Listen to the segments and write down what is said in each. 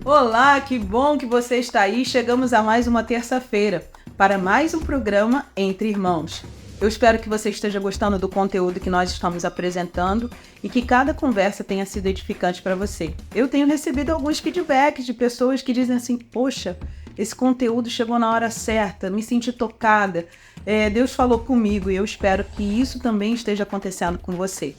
Olá, que bom que você está aí. Chegamos a mais uma terça-feira para mais um programa Entre Irmãos. Eu espero que você esteja gostando do conteúdo que nós estamos apresentando e que cada conversa tenha sido edificante para você. Eu tenho recebido alguns feedbacks de pessoas que dizem assim: poxa, esse conteúdo chegou na hora certa, me senti tocada, Deus falou comigo, e eu espero que isso também esteja acontecendo com você.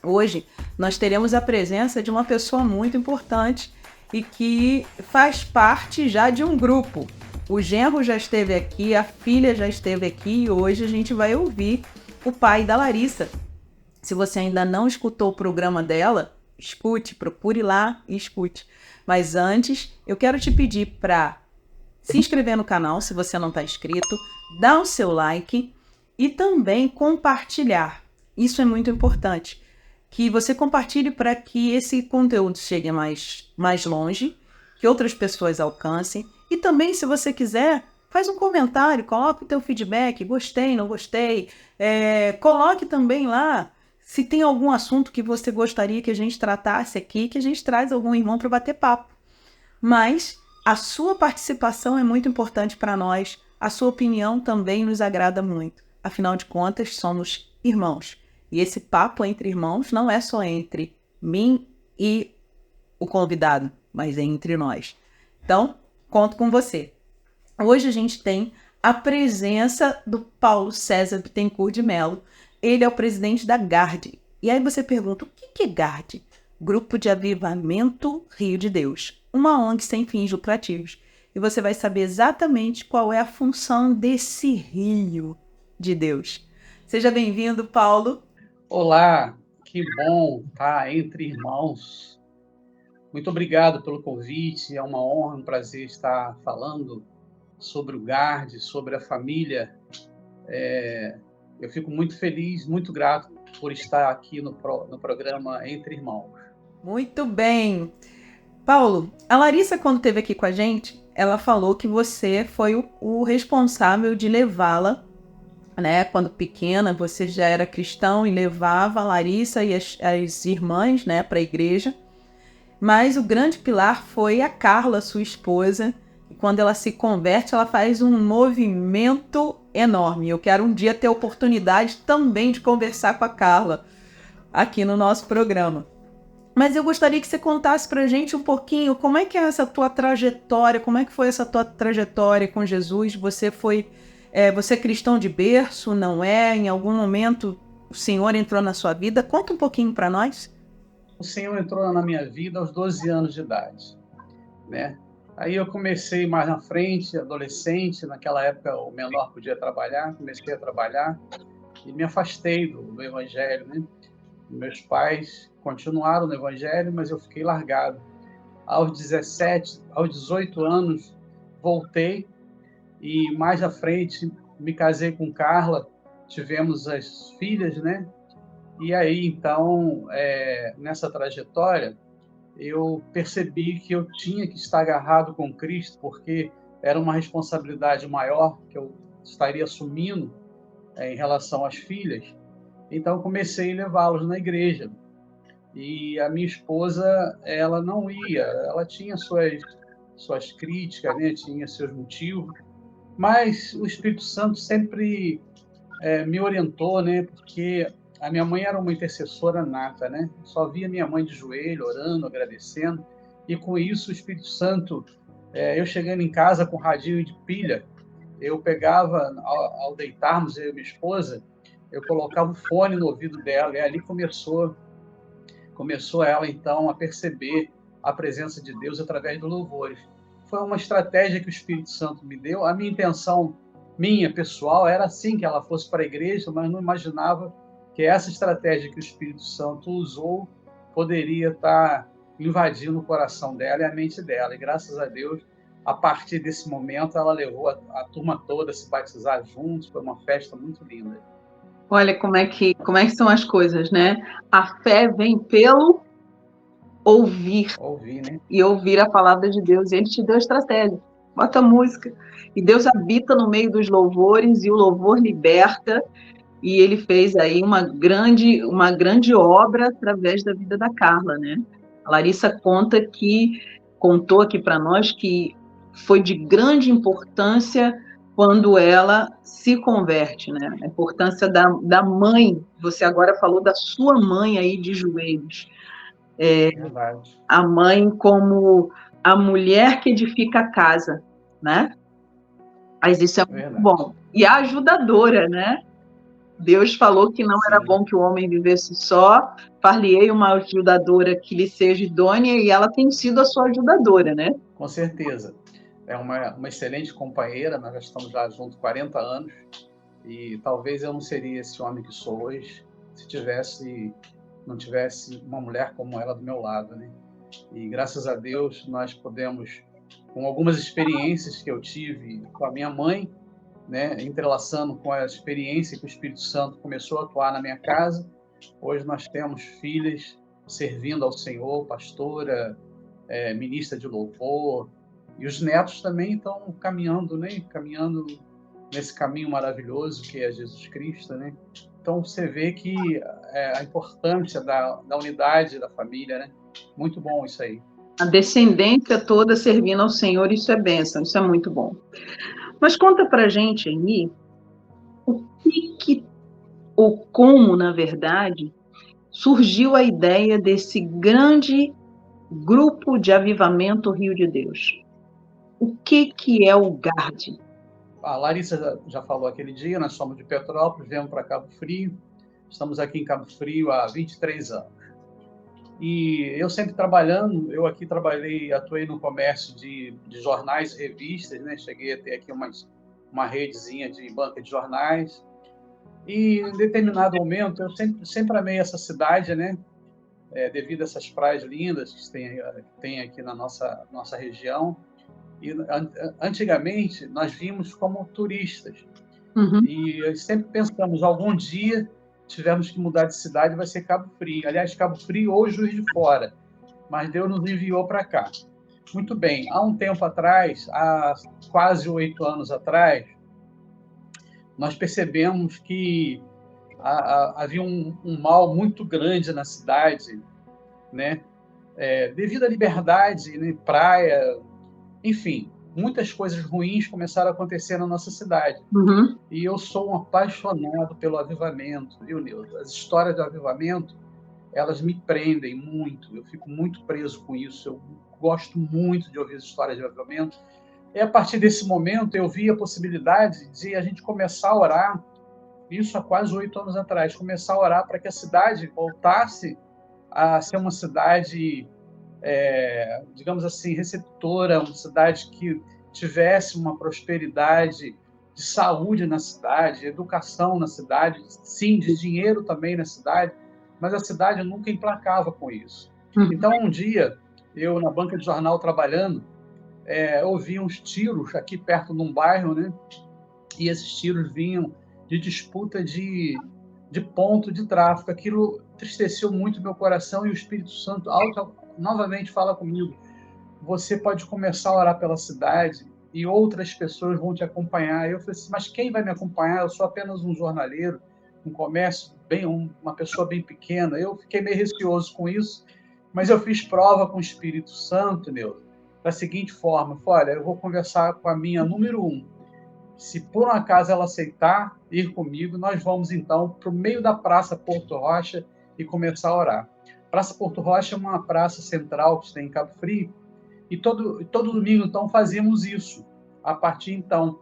Hoje nós teremos a presença de uma pessoa muito importante e que faz parte já de um grupo. O genro já esteve aqui, a filha já esteve aqui e hoje a gente vai ouvir o pai da Larissa. Se você ainda não escutou o programa dela, escute, procure lá e escute. Mas antes, eu quero te pedir para se inscrever no canal, se você não está inscrito, dar o seu like e também compartilhar. Isso é muito importante. Que você compartilhe para que esse conteúdo chegue mais longe, que outras pessoas alcancem. E também, se você quiser, faz um comentário, coloque o teu feedback, gostei, não gostei. Coloque também lá se tem algum assunto que você gostaria que a gente tratasse aqui, que a gente traz algum irmão para bater papo. Mas a sua participação é muito importante para nós, a sua opinião também nos agrada muito. Afinal de contas, somos irmãos. E esse papo entre irmãos não é só entre mim e o convidado, mas é entre nós. Então, conto com você. Hoje a gente tem a presença do Paulo César Bittencourt de Mello. Ele é o presidente da GARD. E aí você pergunta, o que é GARD? Grupo de Avivamento Rio de Deus. Uma ONG sem fins lucrativos. E você vai saber exatamente qual é a função desse Rio de Deus. Seja bem-vindo, Paulo. Olá, que bom estar entre irmãos. Muito obrigado pelo convite, é uma honra, um prazer estar falando sobre o GARD, sobre a família. Eu fico muito feliz, muito grato por estar aqui no programa Entre Irmãos. Muito bem. Paulo, a Larissa, quando esteve aqui com a gente, ela falou que você foi o responsável de levá-la, né? Quando pequena, você já era cristão e levava a Larissa e as irmãs, né, para a igreja. Mas o grande pilar foi a Carla, sua esposa. E quando ela se converte, ela faz um movimento enorme. Eu quero um dia ter a oportunidade também de conversar com a Carla aqui no nosso programa. Mas eu gostaria que você contasse pra gente um pouquinho como é que é essa tua trajetória, como é que foi essa tua trajetória com Jesus. Você é cristão de berço, não é? Em algum momento o Senhor entrou na sua vida? Conta um pouquinho para nós. O Senhor entrou na minha vida aos 12 anos de idade, né? Aí eu comecei mais na frente, adolescente, naquela época o menor podia trabalhar, comecei a trabalhar e me afastei do evangelho, né? Meus pais continuaram no evangelho, mas eu fiquei largado. Aos 18 anos, voltei e mais à frente me casei com Carla, tivemos as filhas, né? E aí, então, nessa trajetória, eu percebi que eu tinha que estar agarrado com Cristo, porque era uma responsabilidade maior que eu estaria assumindo em relação às filhas. Então, comecei a levá-los na igreja. E a minha esposa, ela não ia, ela tinha suas críticas, né? Tinha seus motivos, mas o Espírito Santo sempre me orientou, né? Porque a minha mãe era uma intercessora nata, né? Só via minha mãe de joelho, orando, agradecendo, e com isso o Espírito Santo, eu chegando em casa com radinho de pilha, eu pegava, ao deitarmos, eu e minha esposa, eu colocava o fone no ouvido dela, e ali começou ela, então, a perceber a presença de Deus através dos louvores. Foi uma estratégia que o Espírito Santo me deu. A minha intenção, minha, pessoal, era assim, que ela fosse para a igreja, mas não imaginava que essa estratégia que o Espírito Santo usou poderia estar invadindo o coração dela e a mente dela. E, graças a Deus, a partir desse momento, ela levou a turma toda a se batizar juntos. Foi uma festa muito linda. Olha como é que são as coisas, né? A fé vem pelo ouvir. Ouvir, né? E ouvir a palavra de Deus. E Ele te deu estratégia. Bota música. E Deus habita no meio dos louvores e o louvor liberta. E Ele fez aí uma grande obra através da vida da Carla, né? A Larissa conta que contou aqui para nós que foi de grande importância quando ela se converte, né? A importância da mãe. Você agora falou da sua mãe aí de joelhos. Verdade. A mãe como a mulher que edifica a casa, né? Mas isso é muito Verdade. bom. E a ajudadora, né? Deus falou que não era Sim, bom que o homem vivesse só, far-lhe-ei uma ajudadora que lhe seja idônea, e ela tem sido a sua ajudadora, né? com certeza. É uma excelente companheira, nós já estamos já juntos 40 anos, e talvez eu não seria esse homem que sou hoje se não tivesse uma mulher como ela do meu lado, né? E graças a Deus nós podemos, com algumas experiências que eu tive com a minha mãe, né, entrelaçando com a experiência que o Espírito Santo começou a atuar na minha casa, hoje nós temos filhas servindo ao Senhor, pastora, ministra de louvor, e os netos também estão caminhando, né, caminhando nesse caminho maravilhoso que é Jesus Cristo, né? Então você vê que a importância da unidade da família, né? Muito bom isso aí. A descendência toda servindo ao Senhor, isso é bênção, isso é muito bom. Mas conta pra gente aí o que ou como, na verdade, surgiu a ideia desse grande grupo de avivamento Rio de Deus. O que é o GARD? A Larissa já falou aquele dia, nós somos de Petrópolis, viemos para Cabo Frio, estamos aqui em Cabo Frio há 23 anos. E eu sempre trabalhando, eu aqui atuei no comércio de jornais e revistas, né? Cheguei a ter aqui uma redezinha de banca de jornais. E em determinado momento, eu sempre amei essa cidade, né? Devido a essas praias lindas que tem aqui na nossa região. E antigamente nós vimos como turistas. Uhum. E sempre pensamos, algum dia tivemos que mudar de cidade, vai ser Cabo Frio. Aliás, Cabo Frio ou Juiz de Fora, mas Deus nos enviou para cá. Muito bem, há um tempo atrás, há quase 8 anos atrás, nós percebemos que havia um mal muito grande na cidade, né? Devido à liberdade, né? Praia, enfim, muitas coisas ruins começaram a acontecer na nossa cidade. Uhum. E eu sou um apaixonado pelo avivamento, viu, Neuza? As histórias de avivamento, elas me prendem muito, eu fico muito preso com isso, eu gosto muito de ouvir as histórias de avivamento. E a partir desse momento, eu vi a possibilidade de a gente começar a orar, isso há quase 8 anos atrás, começar a orar para que a cidade voltasse a ser uma cidade, digamos assim, receptora, uma cidade que tivesse uma prosperidade de saúde na cidade, educação na cidade, sim, de dinheiro também na cidade, mas a cidade nunca emplacava com isso. Então, um dia, eu na banca de jornal trabalhando, ouvi uns tiros aqui perto de um bairro, né? E esses tiros vinham de disputa de ponto de tráfico. Aquilo entristeceu muito meu coração e o Espírito Santo novamente fala comigo. Você pode começar a orar pela cidade e outras pessoas vão te acompanhar. Eu falei assim, mas quem vai me acompanhar? Eu sou apenas um jornaleiro, um comércio, uma pessoa bem pequena. Eu fiquei meio receoso com isso, mas eu fiz prova com o Espírito Santo, da seguinte forma, olha, eu vou conversar com a minha número 1. Se por um acaso ela aceitar ir comigo, nós vamos então para o meio da Praça Porto Rocha e começar a orar. Praça Porto Rocha é uma praça central que tem em Cabo Frio, e todo domingo, então, fazíamos isso. A partir, então,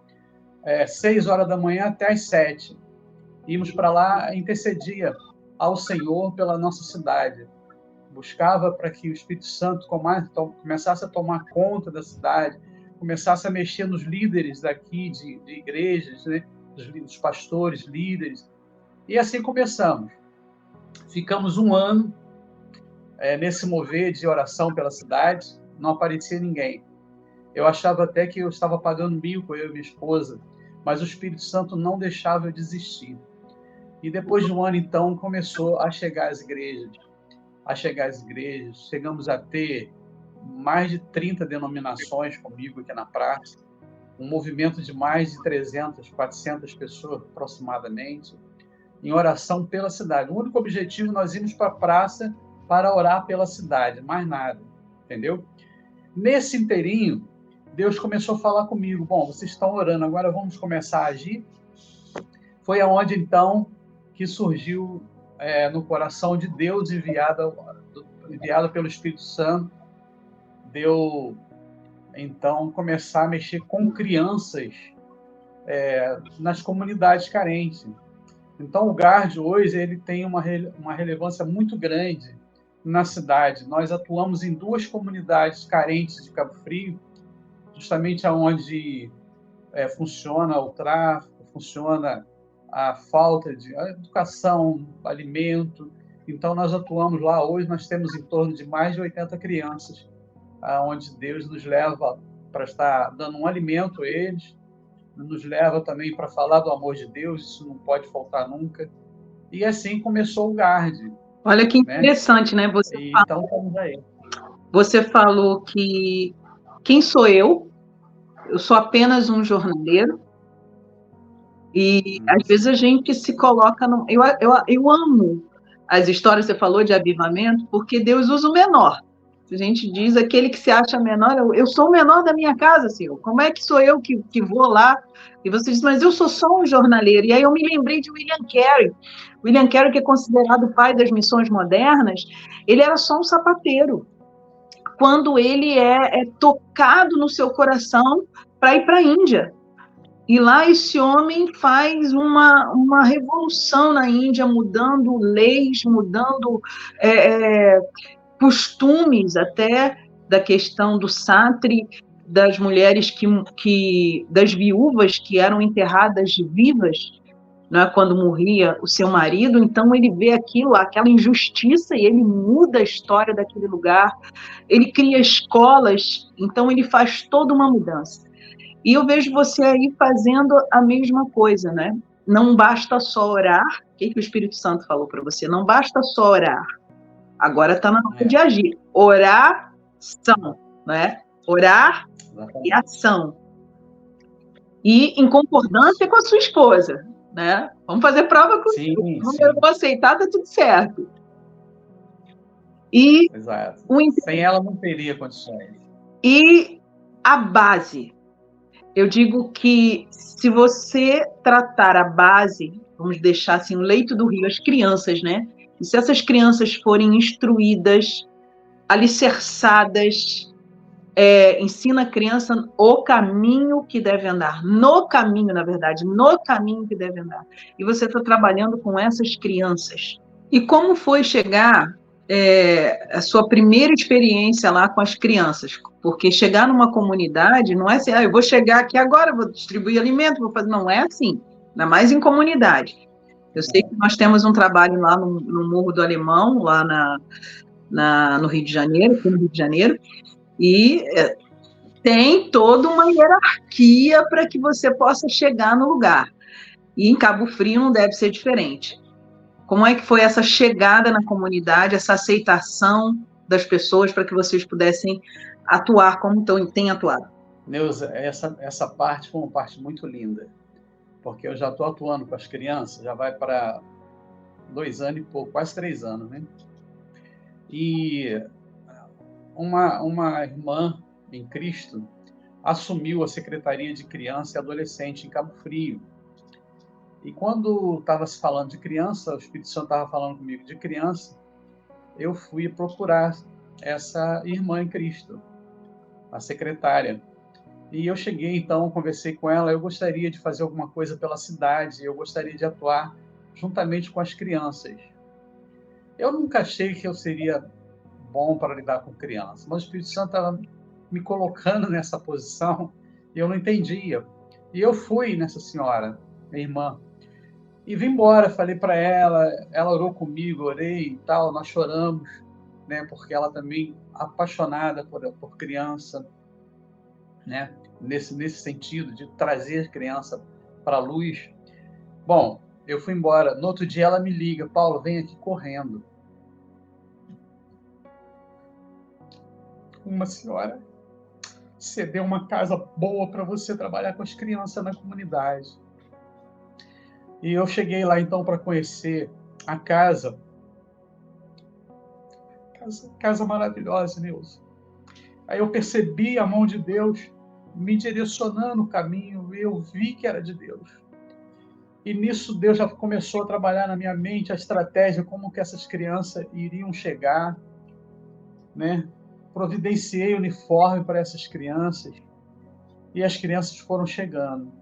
6 horas da manhã até as 7. Íamos para lá, intercedia ao Senhor pela nossa cidade. Buscava para que o Espírito Santo começasse a tomar conta da cidade, começasse a mexer nos líderes daqui de igrejas, né? Dos pastores, líderes. E assim começamos. Ficamos um ano nesse mover de oração pela cidade, não aparecia ninguém. Eu achava até que eu estava pagando mico, eu e minha esposa, mas o Espírito Santo não deixava eu desistir. E depois de um ano, então, começou a chegar às igrejas. Chegamos a ter mais de 30 denominações comigo aqui na praça, um movimento de mais de 300, 400 pessoas aproximadamente, em oração pela cidade. O único objetivo, nós íamos para a praça para orar pela cidade, mais nada, entendeu? Nesse inteirinho, Deus começou a falar comigo. Bom, vocês estão orando, agora vamos começar a agir. Foi aonde, então, que surgiu no coração de Deus, enviado pelo Espírito Santo, deu, então, começar a mexer com crianças nas comunidades carentes. Então, o GARD hoje ele tem uma relevância muito grande na cidade. Nós atuamos em 2 comunidades carentes de Cabo Frio, justamente onde funciona o tráfico, funciona a falta de educação, alimento. Então, nós atuamos lá. Hoje, nós temos em torno de mais de 80 crianças, onde Deus nos leva para estar dando um alimento a eles, nos leva também para falar do amor de Deus, isso não pode faltar nunca. E assim começou o GARD. Olha que interessante, né? Então, estamos aí. Você falou que quem sou eu? Eu sou apenas um jornaleiro. E às vezes a gente se coloca... Eu amo as histórias que você falou de avivamento, porque Deus usa o menor. A gente diz aquele que se acha menor, eu sou o menor da minha casa, Senhor. Como é que sou eu que vou lá? E você diz, mas eu sou só um jornaleiro. E aí eu me lembrei de William Carey. William Carey, que é considerado o pai das missões modernas, ele era só um sapateiro. Quando ele é tocado no seu coração para ir para a Índia. E lá esse homem faz uma revolução na Índia, mudando leis, mudando costumes até da questão do sátri, das mulheres das viúvas que eram enterradas vivas, né, quando morria o seu marido. Então ele vê aquela injustiça, e ele muda a história daquele lugar, ele cria escolas, então ele faz toda uma mudança. E eu vejo você aí fazendo a mesma coisa, né? Não basta só orar. O que o Espírito Santo falou para você? Não basta só orar. Agora está na hora de agir. Oração, né? Orar e ação. E em concordância com a sua esposa, né? Vamos fazer prova com sim, sim. Eu vou aceitar, tá tudo certo. E exato. Sem ela não teria condições. E a base. Eu digo que se você tratar a base, vamos deixar assim, o leito do rio, as crianças, né? E se essas crianças forem instruídas, alicerçadas, ensina a criança o caminho que deve andar, no caminho, na verdade, no caminho que deve andar. E você está trabalhando com essas crianças. E como foi chegar a sua primeira experiência lá com as crianças? Porque chegar numa comunidade não é assim, eu vou chegar aqui agora, vou distribuir alimento, vou fazer... Não é assim, ainda mais em comunidade. Eu sei que nós temos um trabalho lá no Morro do Alemão, lá no Rio de Janeiro, aqui no Rio de Janeiro, e tem toda uma hierarquia para que você possa chegar no lugar. E em Cabo Frio não deve ser diferente. Como é que foi essa chegada na comunidade, essa aceitação das pessoas para que vocês pudessem atuar como têm atuado? Neuza, essa parte foi uma parte muito linda, porque eu já estou atuando com as crianças, já vai para 2 anos e pouco, quase 3 anos, né? E uma irmã em Cristo assumiu a Secretaria de Criança e Adolescente em Cabo Frio. E quando estava se falando de criança, o Espírito Santo estava falando comigo de criança, eu fui procurar essa irmã em Cristo, a secretária. E eu cheguei, então, conversei com ela, eu gostaria de fazer alguma coisa pela cidade, eu gostaria de atuar juntamente com as crianças. Eu nunca achei que eu seria bom para lidar com crianças, mas o Espírito Santo estava me colocando nessa posição e eu não entendia. E eu fui nessa senhora, minha irmã, e vim embora, falei para ela orou comigo, orei e tal, nós choramos, né, porque ela também apaixonada por criança, né, nesse sentido de trazer a criança para a luz. Bom, eu fui embora. No outro dia ela me liga, Paulo, vem aqui correndo. Uma senhora cedeu uma casa boa para você trabalhar com as crianças na comunidade. E eu cheguei lá então para conhecer a casa. Casa maravilhosa, Nilson. Aí eu percebi a mão de Deus me direcionando o caminho e eu vi que era de Deus. E nisso Deus já começou a trabalhar na minha mente a estratégia, como que essas crianças iriam chegar, né? Providenciei uniforme para essas crianças e as crianças foram chegando.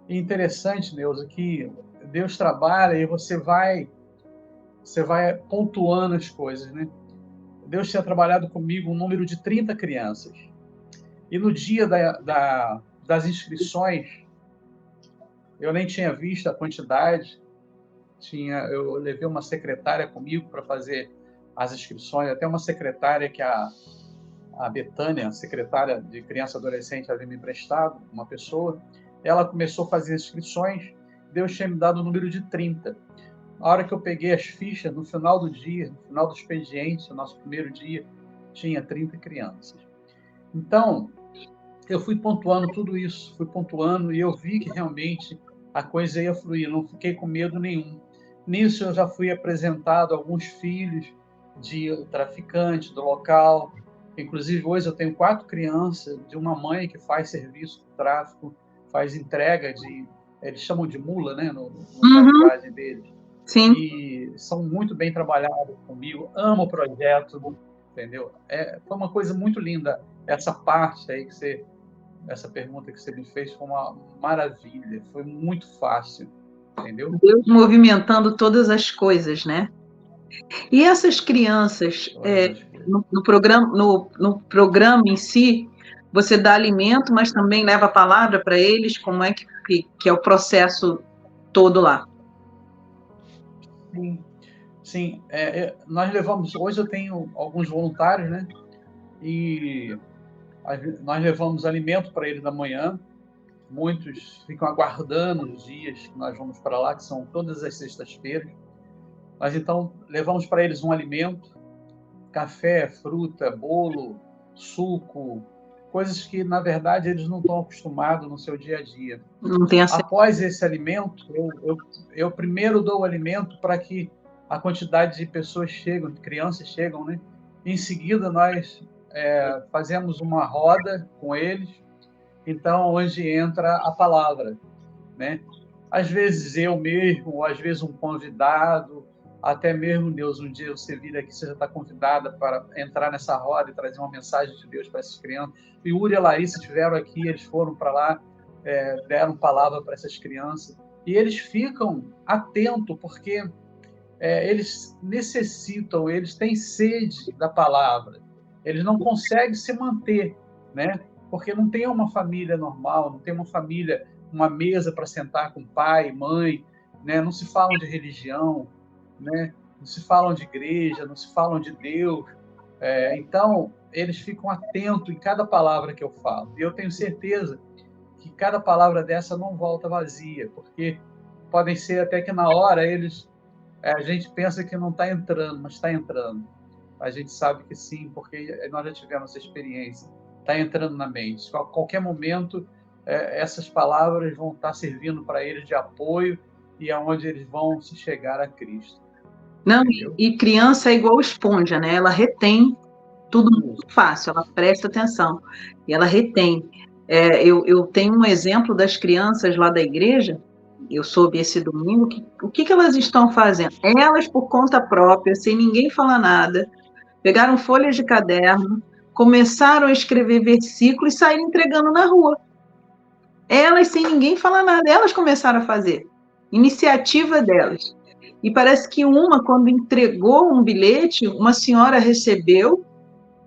E interessante, Neuza, que Deus trabalha e você vai pontuando as coisas, né? Deus tinha trabalhado comigo um número de 30 crianças. E no dia das inscrições, eu nem tinha visto a quantidade. Eu levei uma secretária comigo para fazer as inscrições, até uma secretária que a Betânia, secretária de criança e adolescente, havia me emprestado, uma pessoa. Ela começou a fazer as inscrições, Deus tinha me dado o número de 30. Na hora que eu peguei as fichas, no final do dia, no final do expediente, no nosso primeiro dia, tinha 30 crianças. Então, eu fui pontuando tudo isso, e eu vi que realmente a coisa ia fluir, não fiquei com medo nenhum. Nisso eu já fui apresentado a alguns filhos de traficantes do local. Inclusive, hoje eu tenho 4 crianças de uma mãe que faz serviço de tráfico, faz entrega de... Eles chamam de mula, né, na linguagem deles. Sim. E são muito bem trabalhados comigo, amo o projeto, entendeu? Foi uma coisa muito linda. Essa parte aí essa pergunta que você me fez foi uma maravilha, foi muito fácil, entendeu? Deus movimentando todas as coisas, né? E essas crianças, no programa em si, você dá alimento, mas também leva a palavra para eles, como é que é o processo todo lá? Sim. Nós levamos, hoje eu tenho alguns voluntários, né? E nós levamos alimento para eles da manhã. Muitos ficam aguardando os dias que nós vamos para lá, que são todas as sextas-feiras. Nós, então, levamos para eles um alimento, café, fruta, bolo, suco, coisas que, na verdade, eles não estão acostumados no seu dia a dia. Não tem acesso. Após esse alimento, eu primeiro dou o alimento para que a quantidade de pessoas chegam, de crianças chegam, né? Em seguida, nós fazemos uma roda com eles, então, onde entra a palavra, né? Às vezes eu mesmo, ou às vezes um convidado, até mesmo Deus, um dia você vir aqui, você já está convidada para entrar nessa roda e trazer uma mensagem de Deus para essas crianças. E Uri e a Larissa estiveram aqui, eles foram para lá, deram palavra para essas crianças. E eles ficam atentos, porque eles necessitam, eles têm sede da palavra. Eles não conseguem se manter, né? Porque não tem uma família normal, não tem uma família, uma mesa para sentar com pai, mãe, né? Não se falam de religião, né? Não se falam de igreja, não se falam de Deus. Então, eles ficam atentos em cada palavra que eu falo. E eu tenho certeza que cada palavra dessa não volta vazia, porque podem ser até que na hora a gente pensa que não está entrando, mas está entrando. A gente sabe que sim, porque nós já tivemos essa experiência. Está entrando na mente. A qualquer momento, essas palavras vão estar servindo para eles de apoio e aonde eles vão se chegar a Cristo. Não, e criança é igual esponja, né? Ela retém tudo muito fácil, ela presta atenção e ela retém. Eu tenho um exemplo das crianças lá da igreja, eu soube esse domingo, o que elas estão fazendo? Elas, por conta própria, sem ninguém falar nada, pegaram folhas de caderno, começaram a escrever versículos e saíram entregando na rua. Elas, sem ninguém falar nada, elas começaram a fazer. Iniciativa delas. E parece que quando entregou um bilhete, uma senhora recebeu,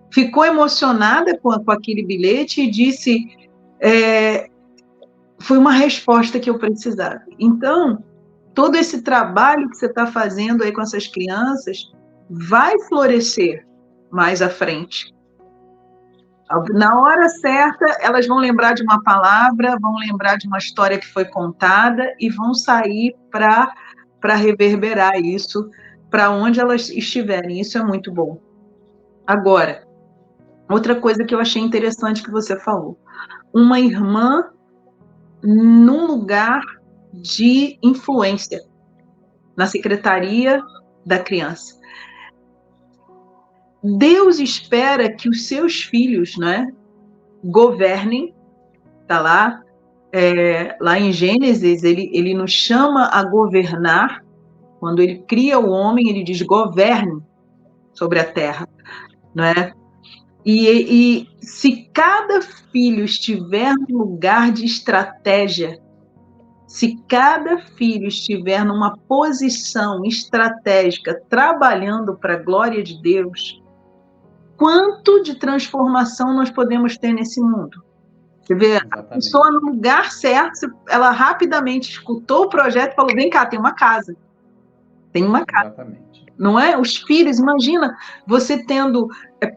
ficou emocionada com aquele bilhete e disse, foi uma resposta que eu precisava. Então, todo esse trabalho que você está fazendo aí com essas crianças vai florescer mais à frente. Na hora certa, elas vão lembrar de uma palavra, vão lembrar de uma história que foi contada e vão sair para reverberar isso para onde elas estiverem. Isso é muito bom. Agora, outra coisa que eu achei interessante que você falou. Uma irmã num lugar de influência, na secretaria da criança. Deus espera que os seus filhos, né, governem, tá lá, lá em Gênesis, ele nos chama a governar. Quando ele cria o homem, ele diz: governe sobre a terra, né? E se cada filho estiver no lugar de estratégia, se cada filho estiver numa posição estratégica, trabalhando para a glória de Deus, quanto de transformação nós podemos ter nesse mundo? Você vê, a pessoa no lugar certo, ela rapidamente escutou o projeto e falou: vem cá, tem uma casa. Tem uma casa. Exatamente. Não é? Os filhos, imagina você tendo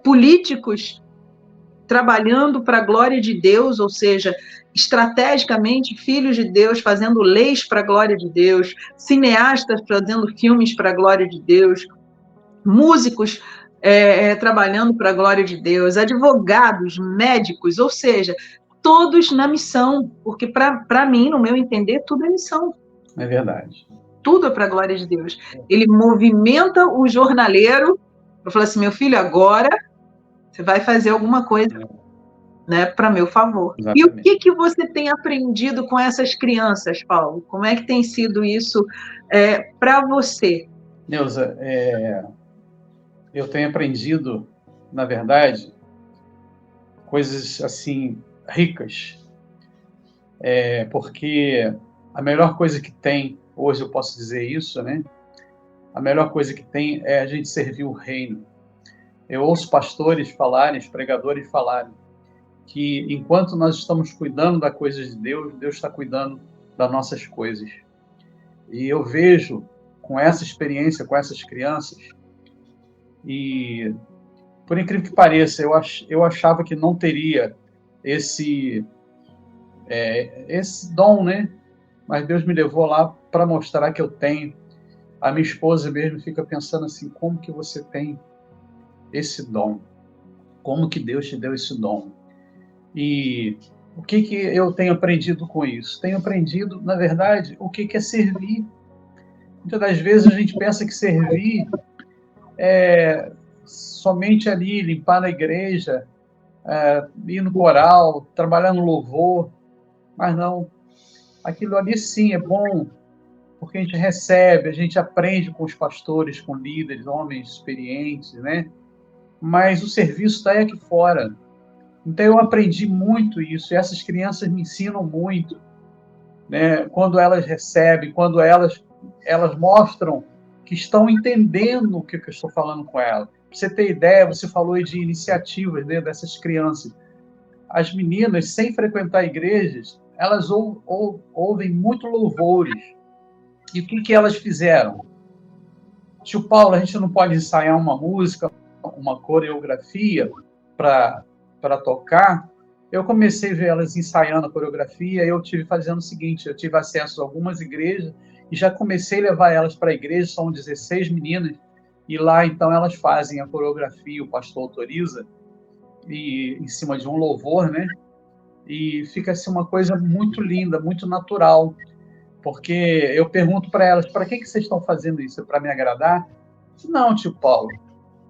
políticos trabalhando para a glória de Deus, ou seja, estrategicamente, filhos de Deus fazendo leis para a glória de Deus, cineastas fazendo filmes para a glória de Deus, músicos trabalhando para a glória de Deus, advogados, médicos, ou seja, todos na missão, porque para mim, no meu entender, tudo é missão. É verdade. Tudo é para a glória de Deus. Ele movimenta o jornaleiro para falar assim: meu filho, agora você vai fazer alguma coisa, né, para meu favor. Exatamente. E o que você tem aprendido com essas crianças, Paulo? Como é que tem sido isso para você? Neuza, eu tenho aprendido, na verdade, coisas assim ricas, porque a melhor coisa que tem, hoje eu posso dizer isso, né? A melhor coisa que tem é a gente servir o reino. Eu ouço pastores falarem, pregadores falarem, que enquanto nós estamos cuidando das coisas de Deus, Deus está cuidando das nossas coisas. E eu vejo, com essa experiência, com essas crianças, e por incrível que pareça, eu achava que não teria esse dom, né? Mas Deus me levou lá para mostrar que eu tenho. A minha esposa mesmo fica pensando assim: como que você tem esse dom? Como que Deus te deu esse dom? E o que eu tenho aprendido com isso? Tenho aprendido, na verdade, o que é servir. Muitas das vezes a gente pensa que servir é somente ali, limpar na igreja, ir no coral, trabalhar no louvor, mas não. Aquilo ali sim é bom, porque a gente recebe, a gente aprende com os pastores, com líderes, homens experientes, né? Mas o serviço está aqui fora. Então eu aprendi muito isso, e essas crianças me ensinam muito, né? Quando elas recebem, quando elas mostram que estão entendendo o que eu estou falando com elas. Para você ter ideia, você falou de iniciativas, né, dessas crianças. As meninas, sem frequentar igrejas, elas ouvem muito louvores. E o que elas fizeram? Tio Paulo, a gente não pode ensaiar uma música, uma coreografia para tocar. Eu comecei a ver elas ensaiando a coreografia, e eu tive fazendo o seguinte: eu tive acesso a algumas igrejas e já comecei a levar elas para a igreja. São 16 meninas, e lá então elas fazem a coreografia, o pastor autoriza, e em cima de um louvor, né? E fica assim uma coisa muito linda, muito natural, porque eu pergunto para elas: para que vocês estão fazendo isso? É para me agradar? Não, tio Paulo,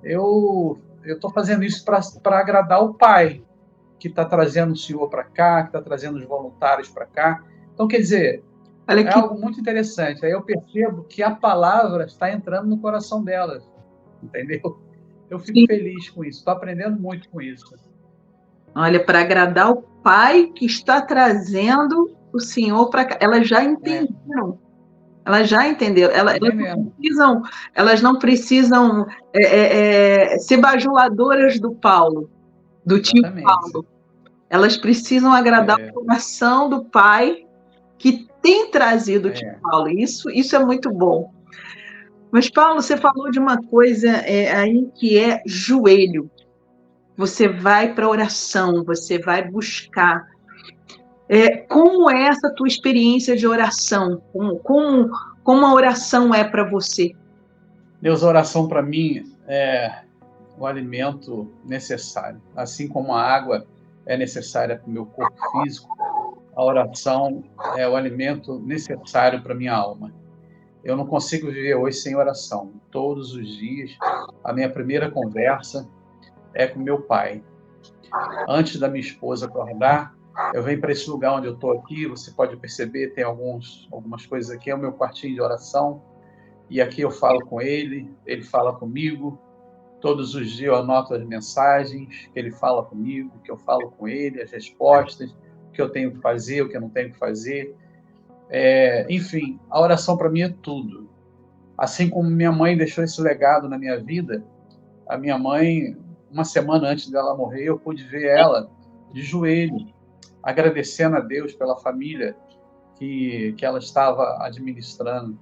eu estou fazendo isso para agradar o Pai, que está trazendo o senhor para cá, que está trazendo os voluntários para cá. Então, quer dizer, é algo muito interessante. Aí eu percebo que a palavra está entrando no coração delas, entendeu? Eu fico feliz com isso, estou aprendendo muito com isso. Olha, para agradar o Pai que está trazendo o Senhor para cá. Elas já entenderam. Elas já entenderam. Elas não precisam ser bajuladoras do Paulo, do tio Paulo. Elas precisam agradar o coração do Pai que tem trazido o tio Paulo. Isso é muito bom. Mas, Paulo, você falou de uma coisa aí que é joelho. Você vai para a oração, você vai buscar. Como é essa tua experiência de oração? Como a oração é para você? Deus, a oração para mim é o alimento necessário. Assim como a água é necessária para o meu corpo físico, a oração é o alimento necessário para a minha alma. Eu não consigo viver hoje sem oração. Todos os dias, a minha primeira conversa é com meu pai. Antes da minha esposa acordar, eu venho para esse lugar onde eu estou aqui. Você pode perceber, tem algumas coisas aqui. É o meu quartinho de oração. E aqui eu falo com ele, ele fala comigo. Todos os dias eu anoto as mensagens que ele fala comigo, que eu falo com ele, as respostas, o que eu tenho que fazer, o que eu não tenho que fazer. Enfim, a oração para mim é tudo. Assim como minha mãe deixou esse legado na minha vida, a minha mãe, uma semana antes dela morrer, eu pude ver ela de joelho, agradecendo a Deus pela família que ela estava administrando.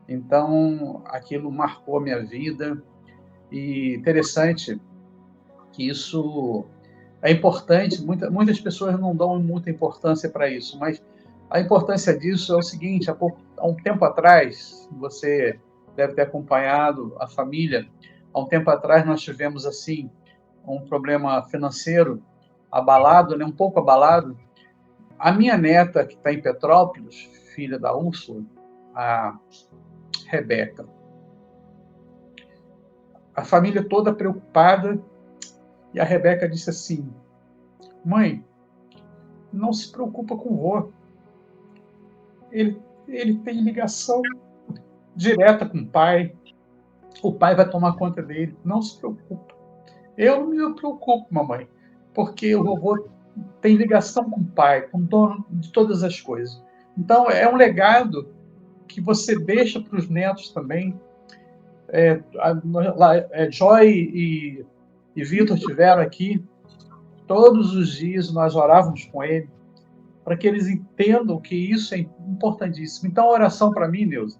Então, aquilo marcou a minha vida. E interessante que isso é importante, muitas pessoas não dão muita importância para isso, mas a importância disso é o seguinte: há um tempo atrás, você deve ter acompanhado a família, há um tempo atrás nós tivemos assim um problema financeiro abalado, né, um pouco abalado. A minha neta, que está em Petrópolis, filha da Úrsula, a Rebeca, a família toda preocupada, e a Rebeca disse assim: mãe, não se preocupa com o vô. Ele tem ligação direta com o pai vai tomar conta dele, não se preocupa. Eu não me preocupo, mamãe, porque o vovô tem ligação com o pai, com o dono de todas as coisas. Então, é um legado que você deixa para os netos também. Joy e Vitor estiveram aqui, todos os dias nós orávamos com ele, para que eles entendam que isso é importantíssimo. Então, a oração para mim, Neuza,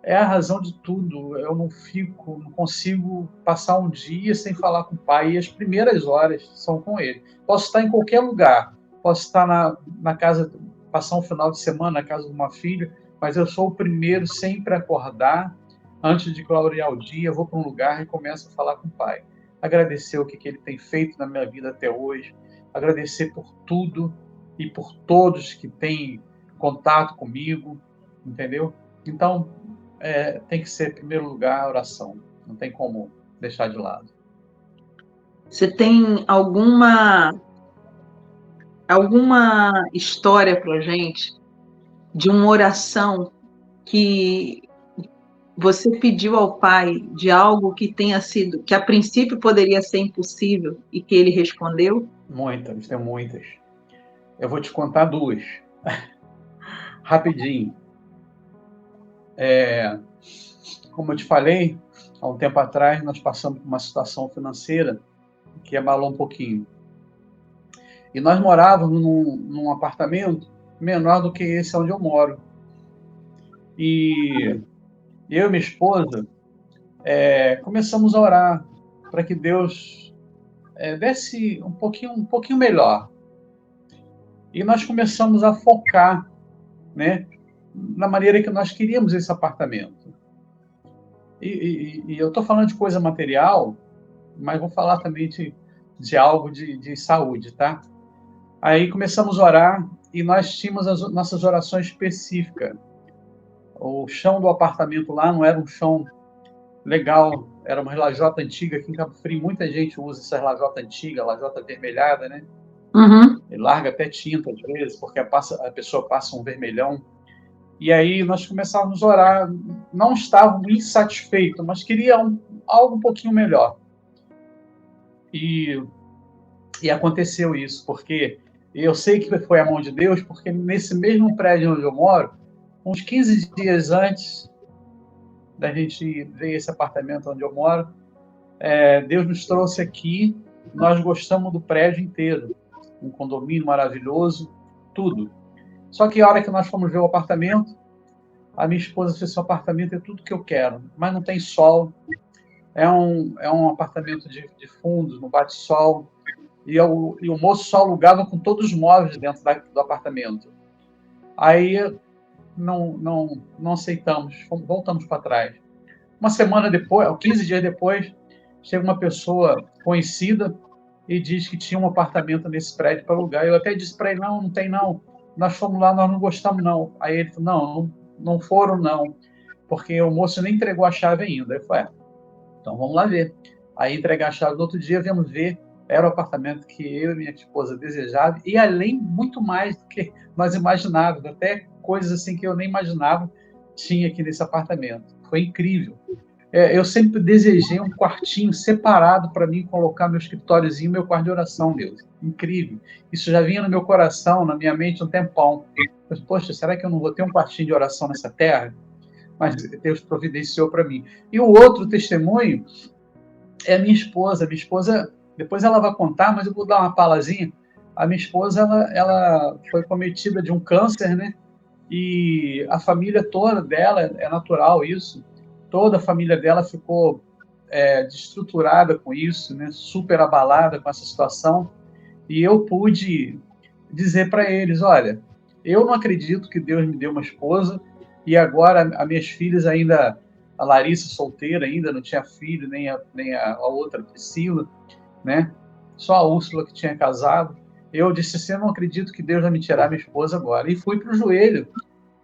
é a razão de tudo. Eu não consigo passar um dia sem falar com o pai, e as primeiras horas são com ele. Posso estar em qualquer lugar, posso estar na casa, passar um final de semana na casa de uma filha, mas eu sou o primeiro sempre a acordar, antes de clarear o dia, eu vou para um lugar e começo a falar com o pai. Agradecer o que ele tem feito na minha vida até hoje, agradecer por tudo e por todos que têm contato comigo, entendeu? Então, tem que ser, em primeiro lugar, a oração. Não tem como deixar de lado. Você tem alguma história para a gente de uma oração que você pediu ao Pai de algo que tenha sido, que a princípio poderia ser impossível e que ele respondeu? Muitas, tem muitas. Eu vou te contar duas. Rapidinho. Como eu te falei, há um tempo atrás nós passamos por uma situação financeira que abalou um pouquinho. E nós morávamos num apartamento menor do que esse onde eu moro. E eu e minha esposa começamos a orar para que Deus desse um pouquinho melhor. E nós começamos a focar, né, na maneira que nós queríamos esse apartamento. E eu estou falando de coisa material, mas vou falar também de algo de saúde, tá? Aí começamos a orar e nós tínhamos as nossas orações específicas. O chão do apartamento lá não era um chão legal, era uma lajota antiga. Aqui em Cabo Frio muita gente usa essa lajota antiga, lajota avermelhada, né? Uhum. E larga até tinta às vezes, porque a pessoa passa um vermelhão. E aí nós começávamos a orar, não estávamos insatisfeitos, mas queríamos algo um pouquinho melhor. E aconteceu isso, porque eu sei que foi a mão de Deus, porque nesse mesmo prédio onde eu moro, uns 15 dias antes da gente ver esse apartamento onde eu moro, Deus nos trouxe aqui, nós gostamos do prédio inteiro, um condomínio maravilhoso, tudo. Só que a hora que nós fomos ver o apartamento, a minha esposa disse: esse apartamento é tudo que eu quero, mas não tem sol, é um apartamento de fundos, não bate sol, e o moço só alugava com todos os móveis dentro do apartamento. Aí não aceitamos, voltamos para trás. Uma semana depois, 15 dias depois, chega uma pessoa conhecida e diz que tinha um apartamento nesse prédio para alugar. Eu até disse para ele: não tem não. Nós fomos lá, nós não gostamos não. Aí ele falou: não foram não. porque o moço nem entregou a chave ainda. Eu falei, então vamos lá ver. Aí entregar a chave no outro dia, viemos ver, era o apartamento que eu e minha esposa desejavam, e além, muito mais do que nós imaginávamos, até coisas assim que eu nem imaginava tinha aqui nesse apartamento. Foi incrível. Eu sempre desejei um quartinho separado para mim colocar meu escritóriozinho, meu quarto de oração, Deus. Incrível. Isso já vinha no meu coração, na minha mente um tempão. Mas, poxa, será que eu não vou ter um quartinho de oração nessa terra? Mas Deus providenciou para mim. E o outro testemunho é a minha esposa. Minha esposa, depois ela vai contar, mas eu vou dar uma palazinha. A minha esposa, ela foi cometida de um câncer, né? E a família toda dela, é natural isso, toda a família dela ficou destruturada com isso, né? Super abalada com essa situação. E eu pude dizer para eles, olha, eu não acredito que Deus me deu uma esposa, e agora as minhas filhas ainda, a Larissa solteira ainda, não tinha filho, nem a outra Priscila, né? Só a Úrsula que tinha casado. Eu disse assim, eu não acredito que Deus vai me tirar minha esposa agora. E fui para o joelho.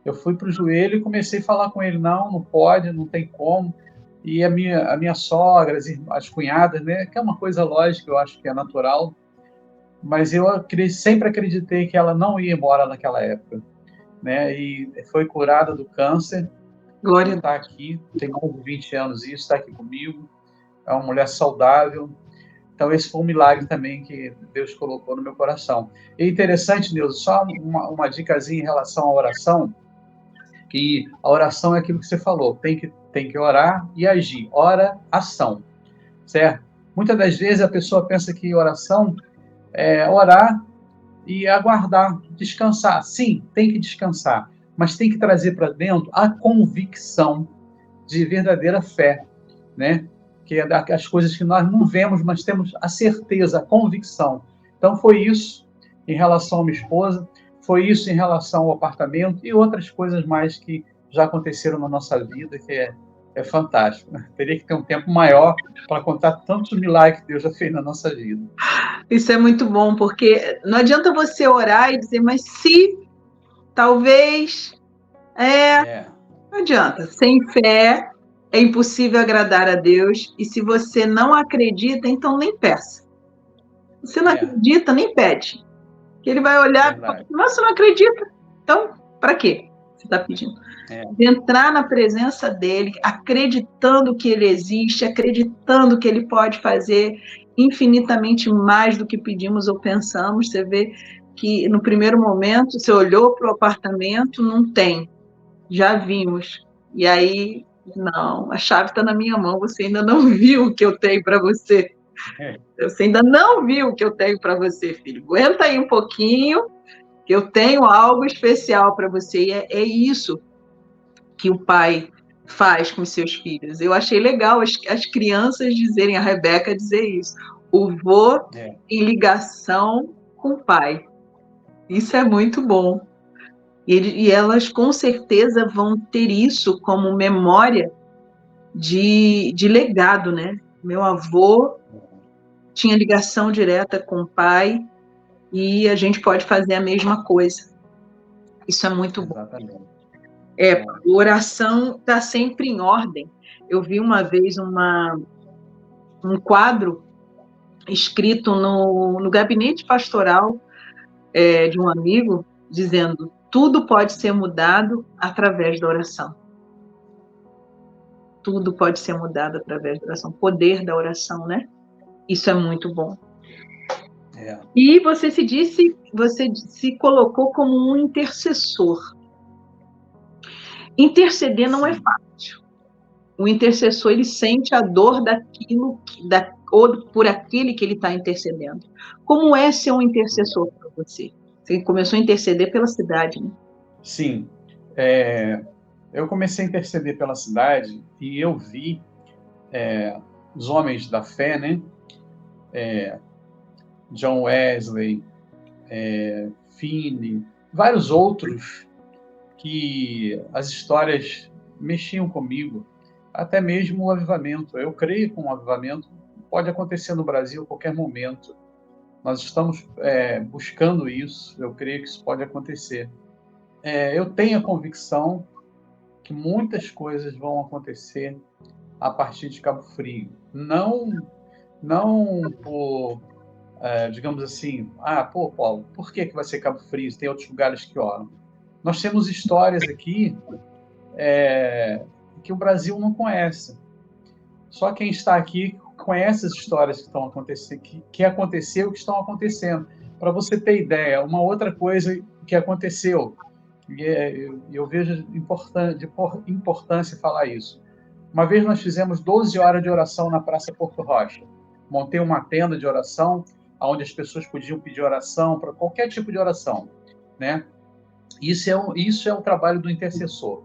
Eu fui para o joelho e comecei a falar com ele, não pode, não tem como. E a minha sogra, as cunhadas, né? Que é uma coisa lógica, eu acho que é natural, mas eu sempre acreditei que ela não ia embora naquela época, né? E foi curada do câncer, Glória. está aqui, tem mais de 20 anos isso, está aqui comigo, é uma mulher saudável. Então esse foi um milagre também que Deus colocou no meu coração. E interessante, Neuza, só uma dicasinha em relação à oração, que a oração é aquilo que você falou, tem que orar e agir. Ora, ação, certo? Muitas das vezes a pessoa pensa que oração é orar e aguardar, descansar. Sim, tem que descansar, mas tem que trazer para dentro a convicção de verdadeira fé, né? Que é das coisas que nós não vemos, mas temos a certeza, a convicção. Então foi isso em relação à minha esposa, foi isso em relação ao apartamento e outras coisas mais que já aconteceram na nossa vida, que é fantástico. Teria que ter um tempo maior para contar tantos milagres que Deus já fez na nossa vida. Isso é muito bom, porque não adianta você orar e dizer, mas se, talvez, não adianta. Sem fé é impossível agradar a Deus, e se você não acredita, então nem peça. Se você não acredita, nem pede. Que ele vai olhar e falar, mas você não acredita, então, para quê você está pedindo? De entrar na presença dele, acreditando que ele existe, acreditando que ele pode fazer infinitamente mais do que pedimos ou pensamos. Você vê que no primeiro momento você olhou para o apartamento, não tem, já vimos, e aí, não, a chave está na minha mão, você ainda não viu o que eu tenho para você. Você ainda não viu o que eu tenho para você, filho. Aguenta aí um pouquinho, que eu tenho algo especial para você. E é isso que o pai faz com os seus filhos. Eu achei legal as crianças dizerem, a Rebeca dizer isso. O vô em ligação com o pai. Isso é muito bom. E elas com certeza vão ter isso como memória de legado, né? Meu avô tinha ligação direta com o pai, e a gente pode fazer a mesma coisa. Isso é muito bom. A oração está sempre em ordem. Eu vi uma vez um quadro escrito no gabinete pastoral de um amigo, dizendo: tudo pode ser mudado através da oração. Tudo pode ser mudado através da oração. Poder da oração, né? Isso é muito bom. E você se colocou como um intercessor. Interceder não é fácil. O intercessor, ele sente a dor ou por aquele que ele está intercedendo. Como é ser um intercessor para você? Você começou a interceder pela cidade, né? Sim. Eu comecei a interceder pela cidade e eu vi os homens da fé, né? John Wesley, Finney, vários outros que as histórias mexiam comigo, até mesmo o avivamento. Eu creio que um avivamento pode acontecer no Brasil a qualquer momento. Nós estamos buscando isso, eu creio que isso pode acontecer. Eu tenho a convicção que muitas coisas vão acontecer a partir de Cabo Frio. Não por, digamos assim, Paulo, por que vai ser Cabo Frio? Tem outros lugares que oram. Nós temos histórias aqui que o Brasil não conhece. Só quem está aqui conhece as histórias que estão acontecendo, que aconteceu, que estão acontecendo. Para você ter ideia, uma outra coisa que aconteceu, e eu vejo de importância falar isso. Uma vez nós fizemos 12 horas de oração na Praça Porto Rocha. Montei uma tenda de oração, onde as pessoas podiam pedir oração para qualquer tipo de oração, né? Isso é o trabalho do intercessor.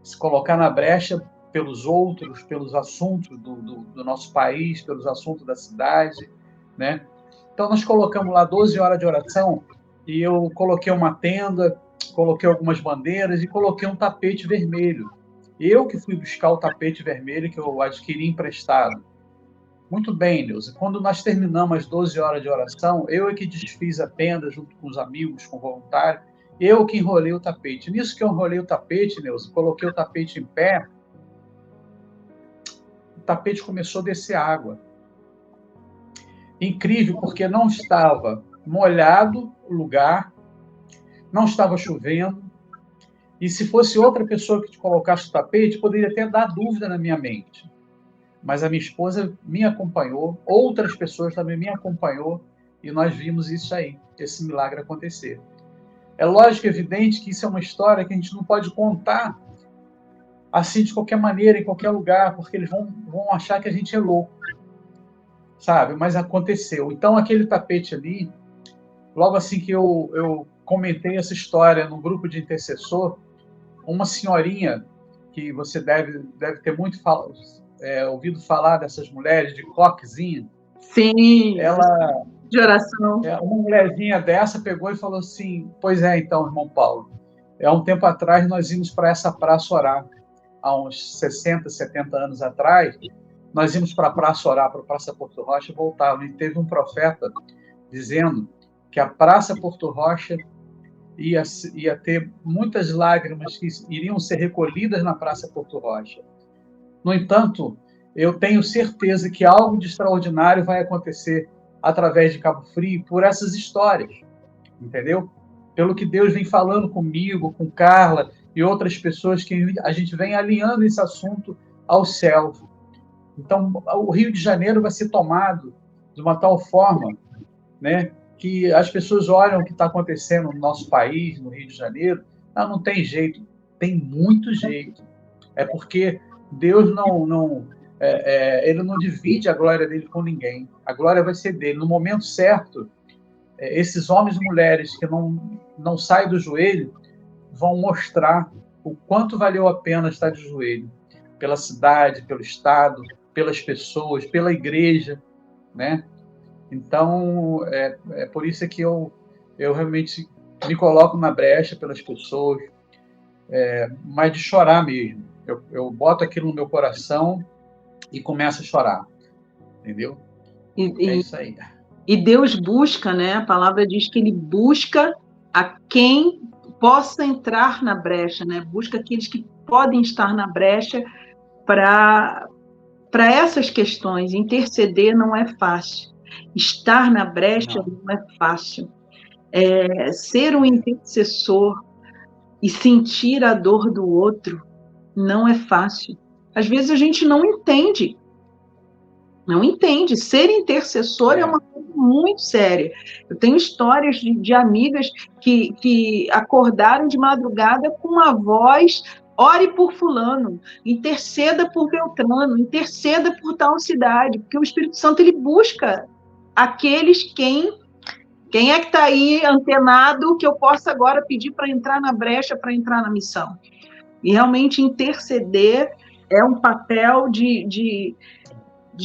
Se colocar na brecha pelos outros, pelos assuntos do nosso país, pelos assuntos da cidade, né? Então, nós colocamos lá 12 horas de oração e eu coloquei uma tenda, coloquei algumas bandeiras e coloquei um tapete vermelho. Eu que fui buscar o tapete vermelho que eu adquiri emprestado. Muito bem, Neuza. Quando nós terminamos as 12 horas de oração, eu é que desfiz a tenda junto com os amigos, com o voluntário, eu que enrolei o tapete. Nisso que eu enrolei o tapete, Neuza, coloquei o tapete em pé, o tapete começou a descer água. Incrível, porque não estava molhado o lugar, não estava chovendo, e se fosse outra pessoa que te colocasse o tapete, poderia até dar dúvida na minha mente. Mas a minha esposa me acompanhou, outras pessoas também me acompanhou, e nós vimos isso aí, esse milagre acontecer. É lógico, evidente, que isso é uma história que a gente não pode contar assim de qualquer maneira, em qualquer lugar, porque eles vão achar que a gente é louco, sabe? Mas aconteceu. Então, aquele tapete ali, logo assim que eu comentei essa história no grupo de intercessor, uma senhorinha, que você deve ter muito ouvido falar dessas mulheres de coquezinho. Sim, ela, de oração. Uma mulherzinha dessa pegou e falou assim, pois é, então, irmão Paulo, há um tempo atrás nós íamos para essa praça orar, há uns 60, 70 anos atrás, nós íamos para a praça orar, para a Praça Porto Rocha e voltávamos, e teve um profeta dizendo que a Praça Porto Rocha ia ter muitas lágrimas que iriam ser recolhidas na Praça Porto Rocha. No entanto, eu tenho certeza que algo de extraordinário vai acontecer através de Cabo Frio por essas histórias, entendeu? Pelo que Deus vem falando comigo, com Carla e outras pessoas que a gente vem alinhando esse assunto ao céu. Então, o Rio de Janeiro vai ser tomado de uma tal forma, né, que as pessoas olham o que está acontecendo no nosso país, no Rio de Janeiro, não tem jeito, tem muito jeito. É porque Deus ele não divide a glória dele com ninguém. A glória vai ser dele. No momento certo, esses homens e mulheres que não saem do joelho vão mostrar o quanto valeu a pena estar de joelho pela cidade, pelo Estado, pelas pessoas, pela igreja, né? Então, é por isso que eu realmente me coloco na brecha pelas pessoas, mas de chorar mesmo. Eu boto aquilo no meu coração e começo a chorar, entendeu? É isso aí. E Deus busca, né? A palavra diz que Ele busca a quem possa entrar na brecha, né? Busca aqueles que podem estar na brecha para essas questões. Interceder não é fácil. Estar na brecha não é fácil. Ser um intercessor e sentir a dor do outro não é fácil. Às vezes a gente não entende. Não entende. Ser intercessor é uma coisa muito séria. Eu tenho histórias de amigas que acordaram de madrugada com uma voz: ore por fulano, interceda por Beltrano, interceda por tal cidade, porque o Espírito Santo ele busca aqueles quem é que está aí antenado que eu possa agora pedir para entrar na brecha, para entrar na missão. E realmente interceder é um papel de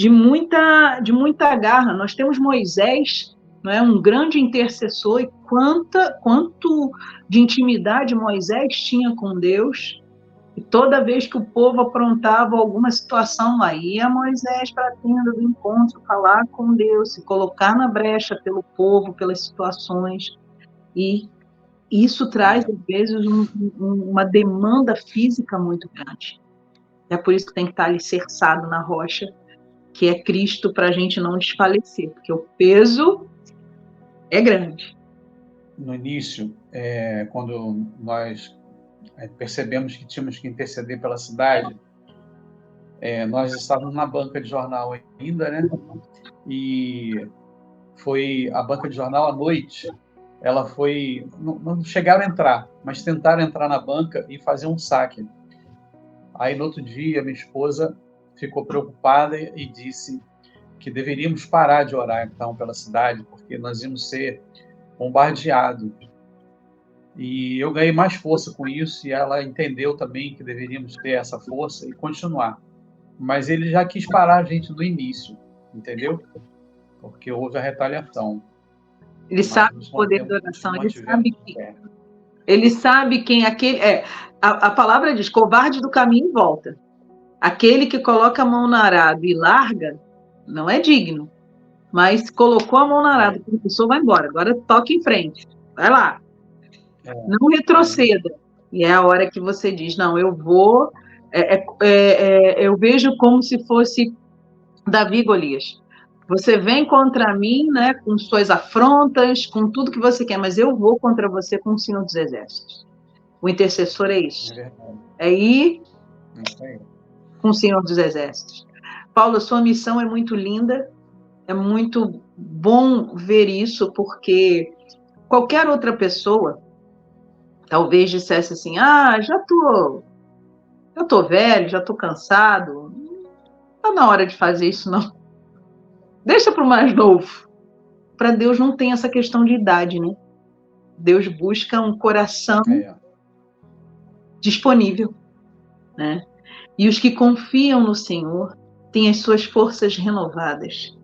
muita garra. Nós temos Moisés, não é, um grande intercessor, e quanto de intimidade Moisés tinha com Deus. E toda vez que o povo aprontava alguma situação lá, ia Moisés para a tenda do encontro, falar com Deus, se colocar na brecha pelo povo, pelas situações. E Isso traz, às vezes, uma demanda física muito grande. É por isso que tem que estar alicerçado na rocha, que é Cristo, para a gente não desfalecer, porque o peso é grande. No início, quando nós percebemos que tínhamos que interceder pela cidade, nós estávamos na banca de jornal ainda, né? E foi a banca de jornal à noite. Ela foi, não chegaram a entrar, mas tentaram entrar na banca e fazer um saque. Aí no outro dia, minha esposa ficou preocupada e disse que deveríamos parar de orar então pela cidade, porque nós íamos ser bombardeados. E eu ganhei mais força com isso e ela entendeu também que deveríamos ter essa força e continuar. Mas ele já quis parar a gente no início, entendeu? Porque houve a retaliação. Ele sabe o poder da oração, ele sabe quem aquele a palavra diz, covarde do caminho volta. Aquele que coloca a mão no arado e larga, não é digno. Mas colocou a mão no arado, a pessoa vai embora, agora toque em frente, vai lá. Não retroceda. E é a hora que você diz, não, eu vou, eu vejo como se fosse Davi e Golias. Você vem contra mim, né, com suas afrontas, com tudo que você quer, mas eu vou contra você com o Senhor dos Exércitos. O intercessor é isso. É ir com o Senhor dos Exércitos. Paulo, sua missão é muito linda, é muito bom ver isso, porque qualquer outra pessoa talvez dissesse assim, já tô velho, já tô cansado, não tá na hora de fazer isso não. Deixa para o mais novo. Para Deus não tem essa questão de idade, né? Deus busca um coração disponível, né? E os que confiam no Senhor têm as suas forças renovadas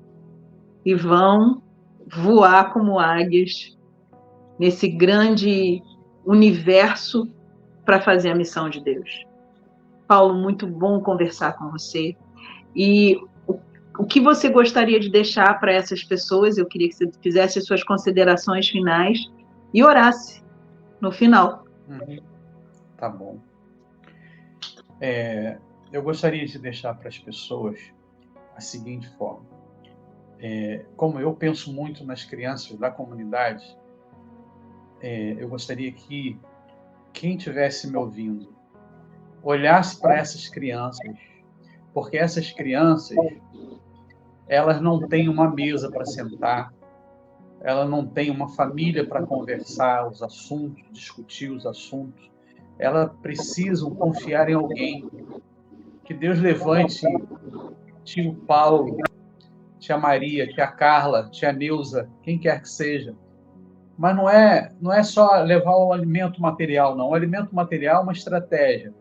e vão voar como águias nesse grande universo para fazer a missão de Deus. Paulo, muito bom conversar com você. E o que você gostaria de deixar para essas pessoas? Eu queria que você fizesse as suas considerações finais e orasse no final. Tá bom. Eu gostaria de deixar para as pessoas a seguinte forma. Como eu penso muito nas crianças da comunidade, eu gostaria que quem estivesse me ouvindo olhasse para essas crianças, porque essas crianças, elas não têm uma mesa para sentar, elas não têm uma família para conversar os assuntos, discutir os assuntos. Elas precisam confiar em alguém. Que Deus levante tio Paulo, tia Maria, tia Carla, tia Neuza, quem quer que seja. Mas não é só levar o alimento material, não. O alimento material é uma estratégia.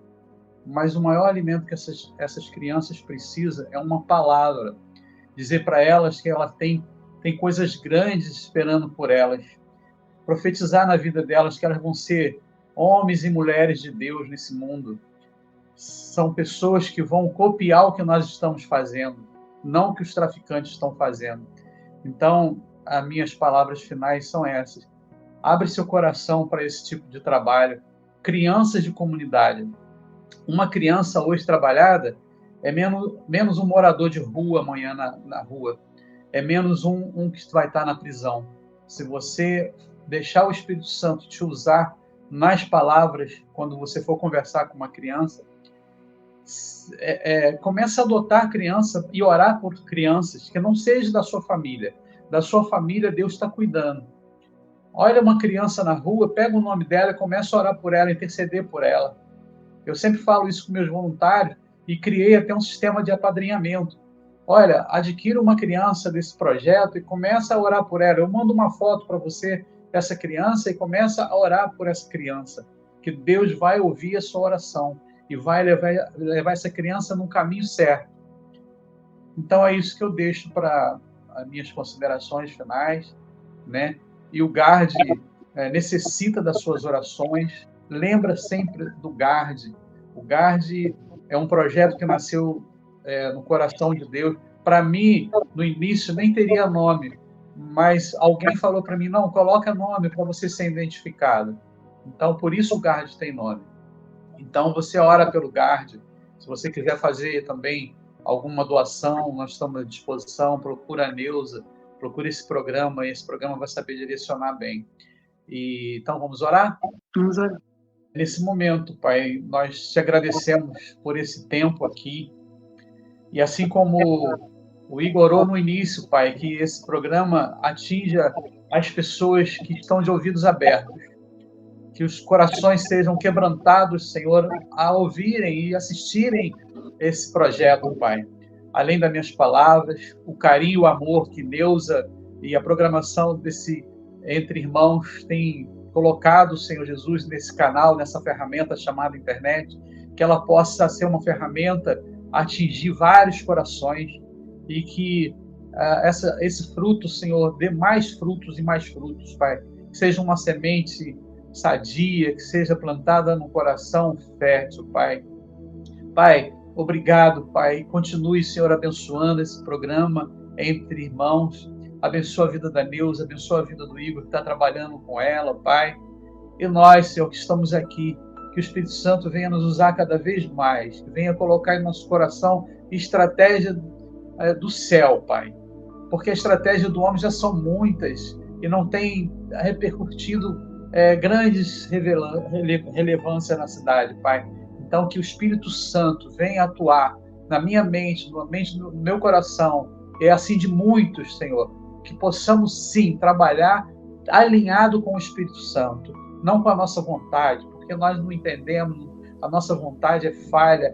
Mas o maior alimento que essas crianças precisam é uma palavra. Dizer para elas que elas têm coisas grandes esperando por elas. Profetizar na vida delas que elas vão ser homens e mulheres de Deus nesse mundo. São pessoas que vão copiar o que nós estamos fazendo, não o que os traficantes estão fazendo. Então, as minhas palavras finais são essas. Abre seu coração para esse tipo de trabalho. Crianças de comunidade. Uma criança hoje trabalhada é menos um morador de rua amanhã na rua. É menos um que vai estar na prisão. Se você deixar o Espírito Santo te usar nas palavras, quando você for conversar com uma criança, comece a adotar a criança e orar por crianças, que não seja da sua família. Da sua família, Deus está cuidando. Olha uma criança na rua, pega o nome dela e começa a orar por ela, interceder por ela. Eu sempre falo isso com meus voluntários e criei até um sistema de apadrinhamento. Olha, adquira uma criança desse projeto e começa a orar por ela. Eu mando uma foto para você dessa criança e começa a orar por essa criança, que Deus vai ouvir a sua oração e vai levar essa criança no caminho certo. Então é isso que eu deixo para as minhas considerações finais, né? E o GARD necessita das suas orações. Lembra sempre do GARD. O GARD é um projeto que nasceu no coração de Deus. Para mim, no início, nem teria nome, mas alguém falou para mim, não, coloca nome para você ser identificado. Então, por isso o GARD tem nome. Então, você ora pelo GARD. Se você quiser fazer também alguma doação, nós estamos à disposição. Procura a Neuza, procura esse programa vai saber direcionar bem. Então, vamos orar? Vamos orar. Nesse momento, Pai, nós te agradecemos por esse tempo aqui. E assim como o Igor orou no início, Pai, que esse programa atinja as pessoas que estão de ouvidos abertos. Que os corações sejam quebrantados, Senhor, a ouvirem e assistirem esse projeto, Pai. Além das minhas palavras, o carinho, o amor que Neuza e a programação desse Entre Irmãos tem colocado, Senhor Jesus, nesse canal, nessa ferramenta chamada internet, que ela possa ser uma ferramenta a atingir vários corações e que esse fruto, Senhor, dê mais frutos e mais frutos, Pai. Que seja uma semente sadia, que seja plantada no coração fértil, Pai. Pai, obrigado, Pai. Continue, Senhor, abençoando esse programa Entre Irmãos. Abençoa a vida da Neuza, abençoa a vida do Igor, que está trabalhando com ela, Pai. E nós, Senhor, que estamos aqui, que o Espírito Santo venha nos usar cada vez mais, que venha colocar em nosso coração estratégia do céu, Pai. Porque a estratégia do homem já são muitas e não tem repercutido grandes relevância na cidade, Pai. Então, que o Espírito Santo venha atuar na minha mente, no meu coração, e assim de muitos, Senhor, que possamos, sim, trabalhar alinhado com o Espírito Santo, não com a nossa vontade, porque nós não entendemos, a nossa vontade é falha,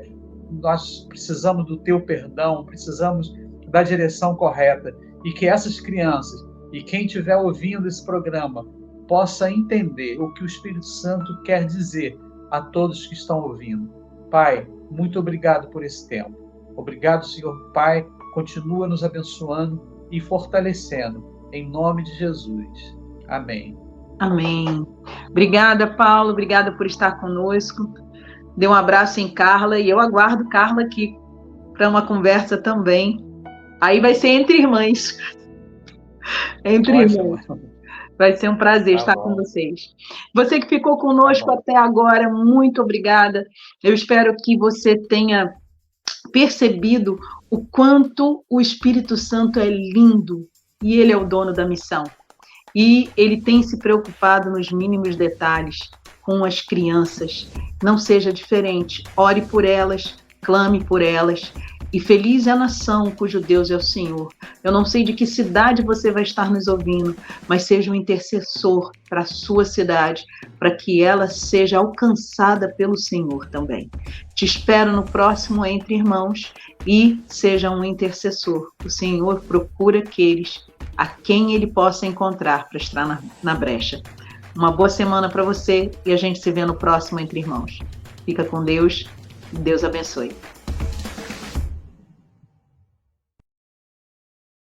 nós precisamos do teu perdão, precisamos da direção correta, e que essas crianças, e quem estiver ouvindo esse programa, possa entender o que o Espírito Santo quer dizer a todos que estão ouvindo. Pai, muito obrigado por esse tempo. Obrigado, Senhor Pai, continua nos abençoando e fortalecendo, em nome de Jesus. Amém. Amém. Obrigada, Paulo, obrigada por estar conosco. Dê um abraço em Carla, e eu aguardo Carla aqui para uma conversa também. Aí vai ser entre irmãs. Entre irmãs. Vai ser um prazer estar com vocês. Você que ficou conosco até agora, muito obrigada. Eu espero que você tenha percebido o quanto o Espírito Santo é lindo e ele é o dono da missão. E ele tem se preocupado nos mínimos detalhes com as crianças. Não seja diferente. Ore por elas, clame por elas. E feliz é a nação cujo Deus é o Senhor. Eu não sei de que cidade você vai estar nos ouvindo, mas seja um intercessor para a sua cidade, para que ela seja alcançada pelo Senhor também. Te espero no próximo Entre Irmãos e seja um intercessor. O Senhor procura aqueles a quem ele possa encontrar para estar na brecha. Uma boa semana para você e a gente se vê no próximo Entre Irmãos. Fica com Deus. Deus abençoe.